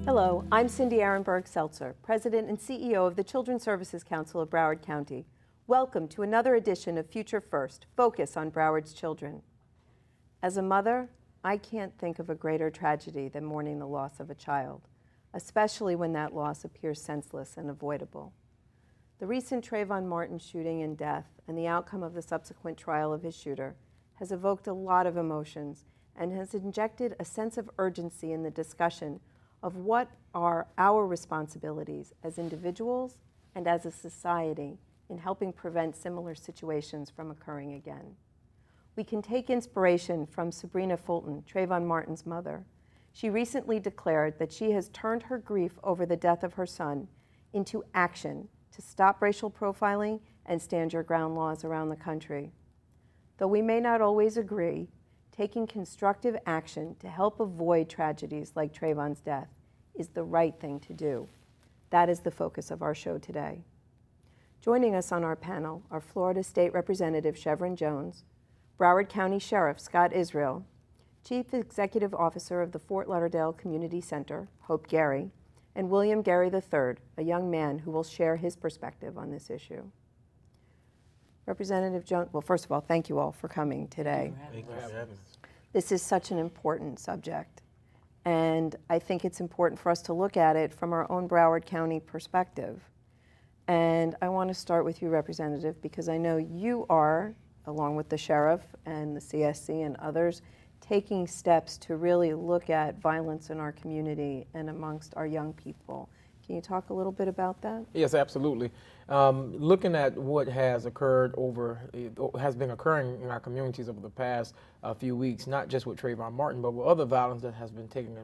Hello, I'm Cindy Arenberg Seltzer, President and CEO of the Children's Services Council of Broward County. Welcome to another edition of Future First, Focus on Broward's Children. As a mother, I can't think of a greater tragedy than mourning the loss of a child, especially when that loss appears senseless and avoidable. The recent Trayvon Martin shooting and death and the outcome of the subsequent trial of his shooter has evoked a lot of emotions and has injected a sense of urgency in the discussion of what are our responsibilities as individuals and as a society in helping prevent similar situations from occurring again. We can take inspiration from Sabrina Fulton, Trayvon Martin's mother. She recently declared that she has turned her grief over the death of her son into action to stop racial profiling and stand your ground laws around the country. Though we may not always agree, taking constructive action to help avoid tragedies like Trayvon's death is the right thing to do. That is the focus of our show today. Joining us on our panel are Florida State Representative Shevrin Jones, Broward County Sheriff Scott Israel, Chief Executive Officer of the Fort Lauderdale Community Center, Hope Gary, and William Gary III, a young man who will share his perspective on this issue. Representative Jones, well, first of all, thank you all for coming today. Thank you for having us. This is such an important subject, and I think it's important for us to look at it from our own Broward County perspective. And I want to start with you, Representative, because I know you are, along with the sheriff and the CSC and others, taking steps to really look at violence in our community and amongst our young people. Can you talk a little bit about that? Yes, absolutely. Looking at what has occurred has been occurring in our communities over the past few weeks, not just with Trayvon Martin, but with other violence that has been taking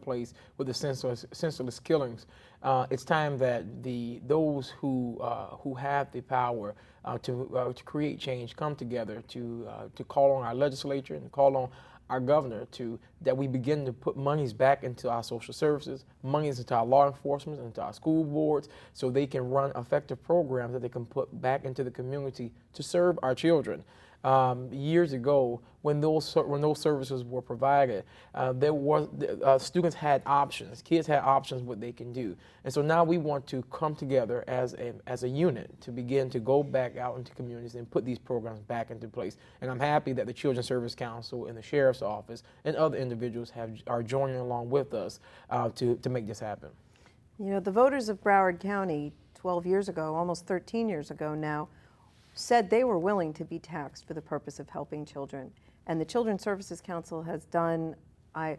place with the senseless killings. It's time that those who have the power to create change come together to call on our legislature and call on our governor that we begin to put monies back into our social services, monies into our law enforcement, into our school boards, so they can run effective programs that they can put back into the community to serve our children. Years ago, when those services were provided, students had options, kids had options what they can do. And so now we want to come together as a unit to begin to go back out into communities and put these programs back into place. And I'm happy that the Children's Service Council and the Sheriff's Office and other individuals are joining along with us to make this happen. You know, the voters of Broward County 12 years ago, almost 13 years ago now, said they were willing to be taxed for the purpose of helping children. And the Children's Services Council has done, if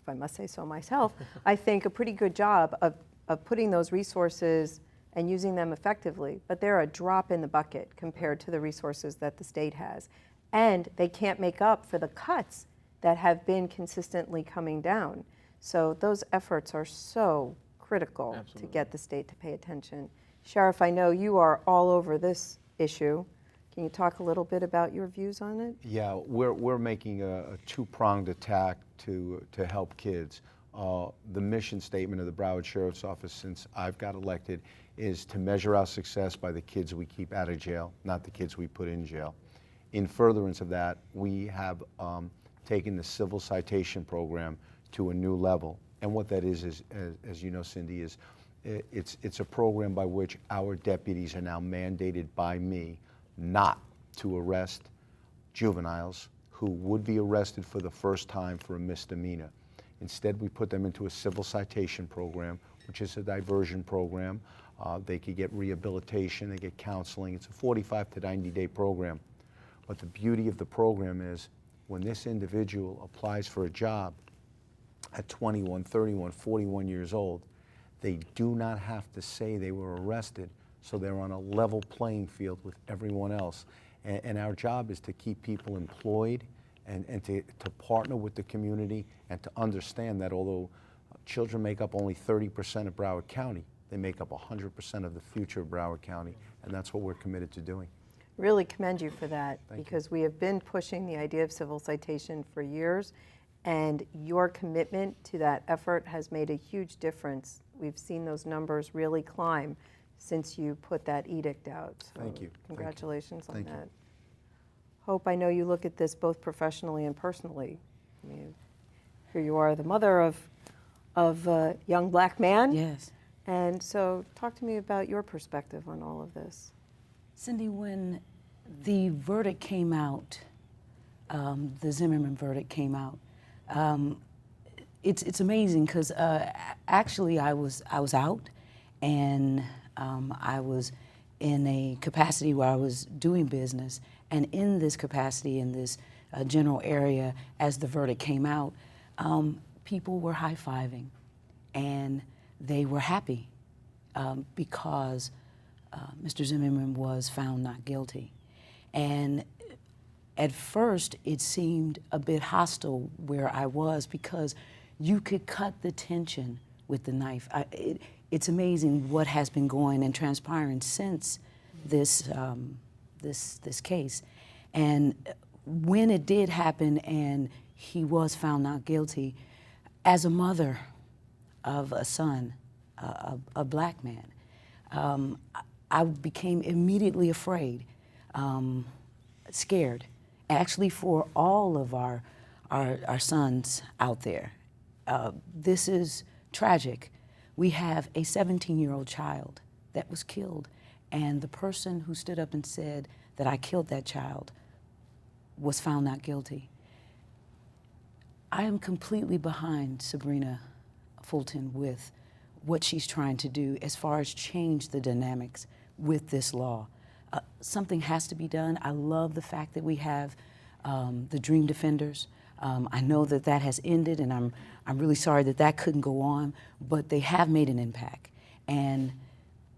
I must say so myself, I think a pretty good job of putting those resources and using them effectively, but they're a drop in the bucket compared to the resources that the state has. And they can't make up for the cuts that have been consistently coming down. So those efforts are so critical Absolutely. To get the state to pay attention. Sheriff, I know you are all over this issue. Can you talk a little bit about your views on it? Yeah, we're making a two-pronged attack to help kids. The mission statement of the Broward Sheriff's Office since I've got elected is to measure our success by the kids we keep out of jail, not the kids we put in jail. In furtherance of that, we have taken the civil citation program to a new level. And what that is as you know, Cindy, is it's a program by which our deputies are now mandated by me not to arrest juveniles who would be arrested for the first time for a misdemeanor. Instead, we put them into a civil citation program, which is a diversion program. They could get rehabilitation, they get counseling. It's a 45 to 90-day program. But the beauty of the program is when this individual applies for a job at 21, 31, 41 years old, they do not have to say they were arrested, so they're on a level playing field with everyone else. And our job is to keep people employed and to partner with the community and to understand that although children make up only 30% of Broward County, they make up 100% of the future of Broward County, and that's what we're committed to doing. Really commend you for that. Thank because you. we have been pushing the idea of civil citation for years, and your commitment to that effort has made a huge difference. We've seen those numbers really climb since you put that edict out. So Thank you. Congratulations on Thank you. that. Hope, I know you look at this both professionally and personally. I mean, here you are, the mother of of a young black man. Yes. And so talk to me about your perspective on all of this. Cindy, when the verdict came out, the Zimmerman verdict came out, it's amazing because actually I was out, and I was in a capacity where I was doing business, and in this capacity, in this general area, as the verdict came out, people were high-fiving, and they were happy because Mr. Zimmerman was found not guilty. And at first, it seemed a bit hostile where I was because you could cut the tension with the knife. It's amazing what has been going and transpiring since this case. And when it did happen and he was found not guilty, as a mother of a son, a black man, I became immediately afraid, scared, actually for all of our sons out there. This is tragic. We have a 17-year-old child that was killed, and the person who stood up and said that I killed that child was found not guilty. I am completely behind Sabrina Fulton with what she's trying to do as far as change the dynamics with this law. Something has to be done. I love the fact that we have the Dream Defenders. I know that that has ended, and I'm really sorry that that couldn't go on, but they have made an impact. And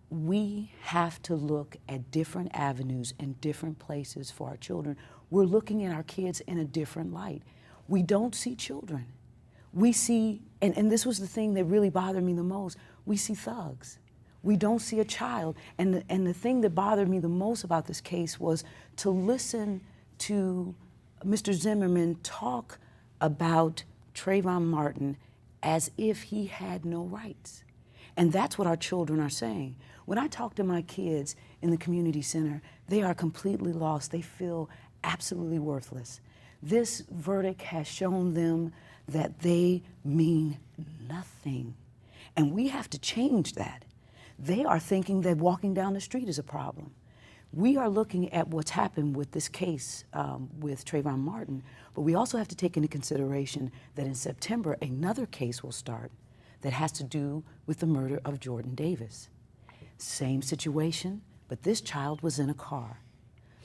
we have to look at different avenues and different places for our children. We're looking at our kids in a different light. We don't see children. We see, and this was the thing that really bothered me the most, we see thugs. We don't see a child. And the thing that bothered me the most about this case was to listen to Mr. Zimmerman talk about Trayvon Martin as if he had no rights. And that's what our children are saying. When I talk to my kids in the community center, they are completely lost. They feel absolutely worthless. This verdict has shown them that they mean nothing. And we have to change that. They are thinking that walking down the street is a problem. We are looking at what's happened with this case with Trayvon Martin, but we also have to take into consideration that in September, another case will start that has to do with the murder of Jordan Davis. Same situation, but this child was in a car.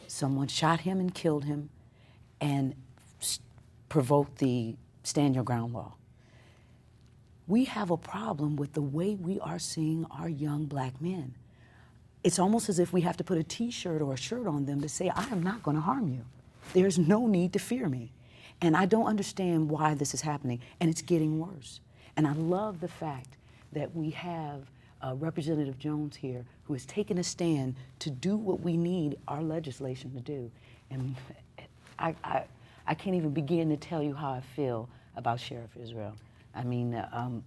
Someone shot him and killed him and provoked the stand your ground law. We have a problem with the way we are seeing our young black men. It's almost as if we have to put a t-shirt or a shirt on them to say, I am not going to harm you. There's no need to fear me. And I don't understand why this is happening, and it's getting worse. And I love the fact that we have Representative Jones here who has taken a stand to do what we need our legislation to do. And I can't even begin to tell you how I feel about Sheriff Israel. I mean,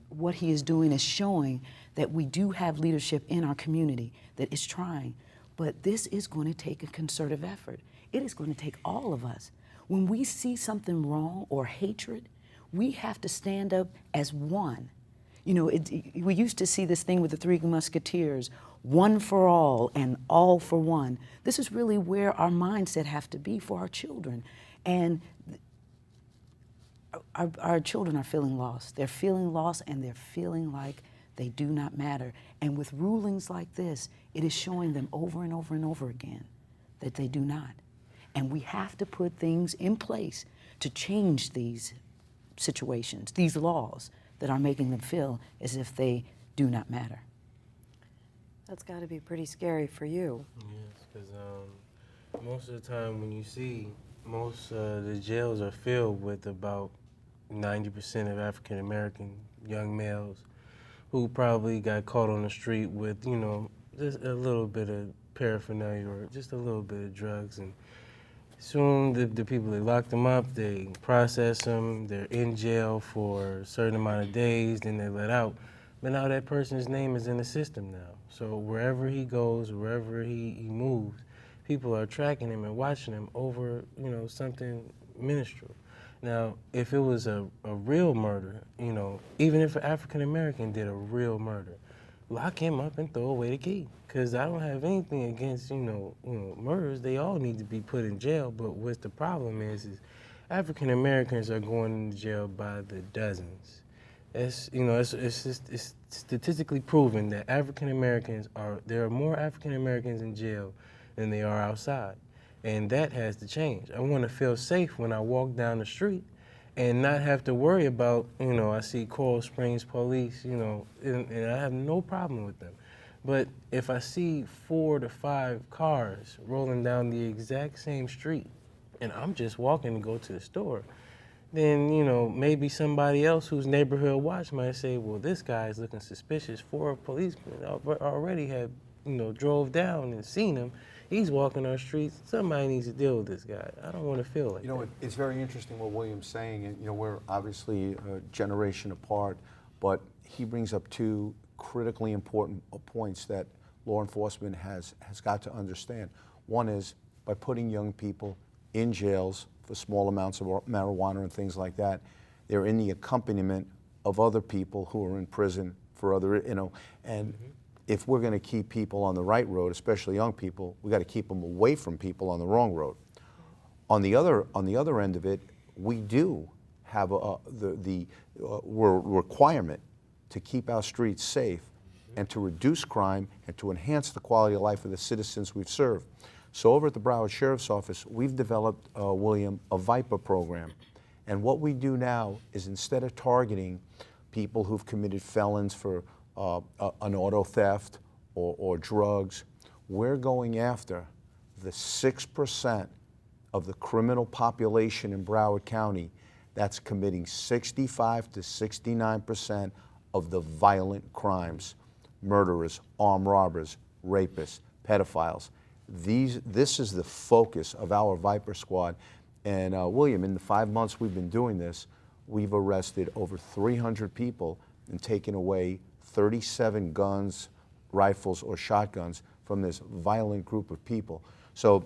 what he is doing is showing that we do have leadership in our community that is trying, but this is going to take a concerted effort. It is going to take all of us. When we see something wrong or hatred, we have to stand up as one. You know, we used to see this thing with the Three Musketeers, one for all and all for one. This is really where our mindset have to be for our children. And our children are feeling lost. They're feeling lost, and they're feeling like they do not matter. And with rulings like this, it is showing them over and over and over again that they do not. And we have to put things in place to change these situations, these laws that are making them feel as if they do not matter. That's got to be pretty scary for you. Yes, because most of the time when you see most the jails are filled with about 90% of African American young males who probably got caught on the street with, you know, just a little bit of paraphernalia or just a little bit of drugs. And soon the people that locked them up, they process them, they're in jail for a certain amount of days, then they're let out. But now that person's name is in the system now. So wherever he goes, wherever he moves, people are tracking him and watching him over, you know, something minuscule. Now, if it was a real murder, you know, even if an African American did a real murder, lock him up and throw away the key. Because I don't have anything against, murders. They all need to be put in jail. But what the problem is African Americans are going into jail by the dozens. It's statistically proven that there are more African Americans in jail than they are outside. And that has to change. I want to feel safe when I walk down the street and not have to worry about, I see Coral Springs police, and I have no problem with them. But if I see 4 to 5 cars rolling down the exact same street and I'm just walking to go to the store, then, maybe somebody else whose neighborhood watch might say, well, this guy is looking suspicious. 4 policemen already have, drove down and seen him. He's walking our streets. Somebody needs to deal with this guy. I don't want to feel like that. It's very interesting what William's saying, and we're obviously a generation apart, but he brings up 2 critically important points that law enforcement has got to understand. One is by putting young people in jails for small amounts of marijuana and things like that, they're in the accompaniment of other people who are in prison for other, and if we're going to keep people on the right road, especially young people, we got to keep them away from people on the wrong road. On the other end of it, we do have the requirement to keep our streets safe and to reduce crime and to enhance the quality of life of the citizens we've served. So over at the Broward Sheriff's Office, we've developed, William, a VIPA program. And what we do now is instead of targeting people who've committed felons for an auto theft or drugs, we're going after the 6% of the criminal population in Broward County that's committing 65 to 69% of the violent crimes: murderers, armed robbers, rapists, pedophiles. This is the focus of our Viper Squad. And William, in the 5 months we've been doing this, we've arrested over 300 people and taken away 37 guns, rifles, or shotguns from this violent group of people. So,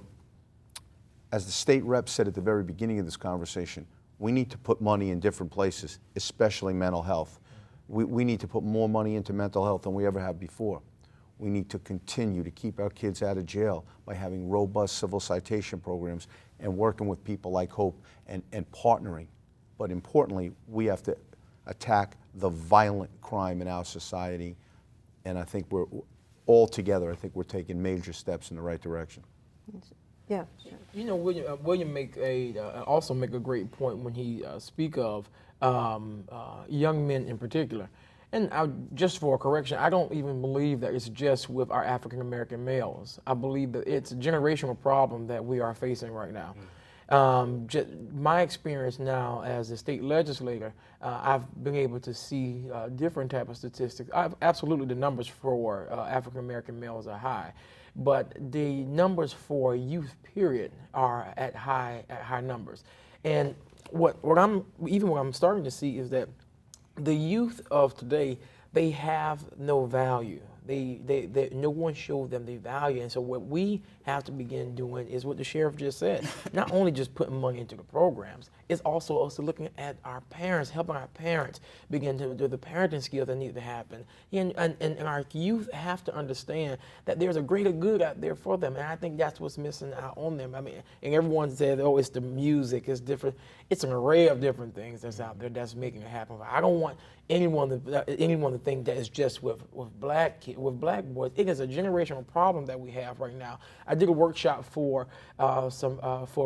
as the state rep said at the very beginning of this conversation, we need to put money in different places, especially mental health. We need to put more money into mental health than we ever have before. We need to continue to keep our kids out of jail by having robust civil citation programs and working with people like Hope and partnering. But importantly, we have to attack the violent crime in our society, and I think we're all together. I think we're taking major steps in the right direction. Yeah. William also make a great point when he speak of young men in particular. And just for a correction, I don't even believe that it's just with our African American males. I believe that it's a generational problem that we are facing right now. My experience now as a state legislator, I've been able to see different type of statistics. Absolutely, the numbers for African American males are high, but the numbers for youth period are at high numbers. And what I'm starting to see is that the youth of today, they have no value. No one showed them the value. And so what we have to begin doing is what the sheriff just said. Not only just putting money into the programs, it's also looking at our parents, helping our parents begin to do the parenting skills that need to happen. And our youth have to understand that there's a greater good out there for them. And I think that's what's missing out on them. I mean, and everyone says, oh, it's the music, it's different. It's an array of different things that's out there that's making it happen. I don't want anyone to think that it's just with black kids, with black boys. It is a generational problem that we have right now. I did a workshop for a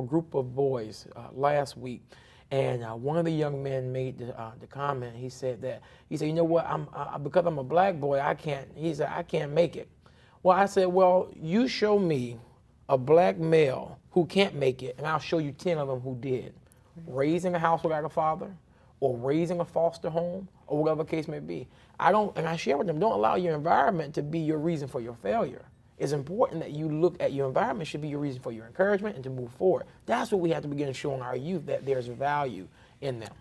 group of boys last week, and one of the young men made the comment. He said, you know what? Because I'm a black boy, I can't make it. Well, I said, well, you show me a black male who can't make it, and I'll show you 10 of them who did. Raising a house without a father, or raising a foster home, or whatever the case may be. I share with them, don't allow your environment to be your reason for your failure. It's important that you look at your environment should be your reason for your encouragement and to move forward. That's what we have to begin showing our youth, that there's value in them.